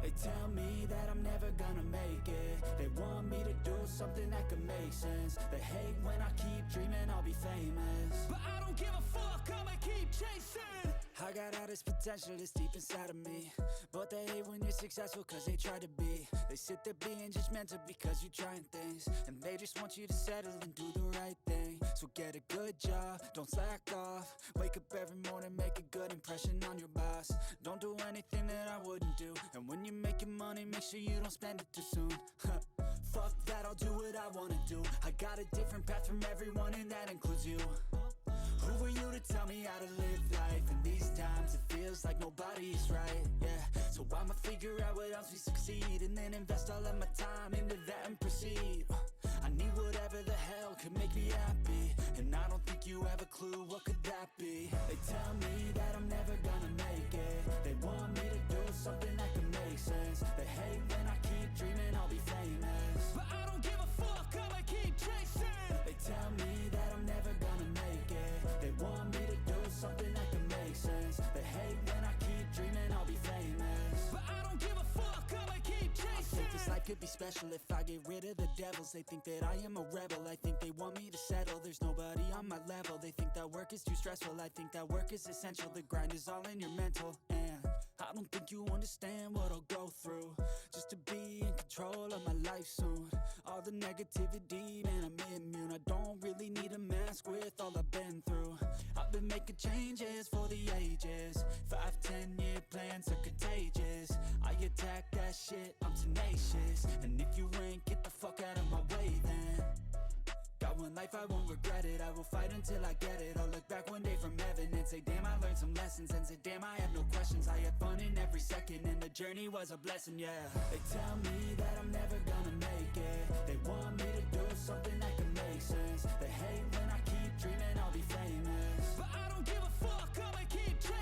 They tell me that I'm never gonna make it. They want me to do something that could make sense. They hate when I keep dreaming I'll be famous, but I don't give a fuck, I'ma keep chasing. I got all this potential that's deep inside of me, but they hate when you're successful cause they try to be. They sit there being judgmental because you're trying things, and they just want you to settle and do the right thing. So get a good job, don't slack off. Wake up every morning, make a good impression on your boss. Don't do anything that I wouldn't do, and when you're making money, make sure you don't spend it too soon. Fuck that, I'll do what I wanna do. I got a different path from everyone, and that includes you. Who are you to tell me how to live life? In these times it feels like nobody's right, yeah. So I'ma figure out what else we succeed, and then invest all of my time into that and proceed. I need whatever the hell could make me happy, and I don't think you have a clue what could that be. They tell me that I'm never gonna make it. They want me to do something that can make sense. They hate when I keep dreaming I'll be famous, but I don't give a fuck, I'ma keep chasing. They tell me that I'm never gonna make it. They want me to do something that can make sense. They hate when I keep dreaming I'll be famous, but I don't give a fuck, I'ma keep chasing. I think this life could be special if I get rid of the devils. They think that I am a rebel, I think they want me to settle. There's nobody on my level. They think that work is too stressful, I think that work is essential. The grind is all in your mental, and I don't think you understand what I'll go through just to be in control of my life soon. All the negativity, man, I'm immune. I don't really need a mask with all I've been through. I've been making changes for the ages. 5-10 year plans are contagious. I attack that shit, I'm tenacious. And if you ain't, get the fuck out of my way then. Got one life, I won't regret it. I will fight until I get it. I'll look back one day from heaven and say, damn, I learned some lessons. And say, damn, I have no questions. I had fun in every second, and the journey was a blessing, yeah. They tell me that I'm never gonna make it. They want me to do something that can make sense. They hate when I keep dreaming I'll be famous, but I don't give a fuck, I'ma keep trying.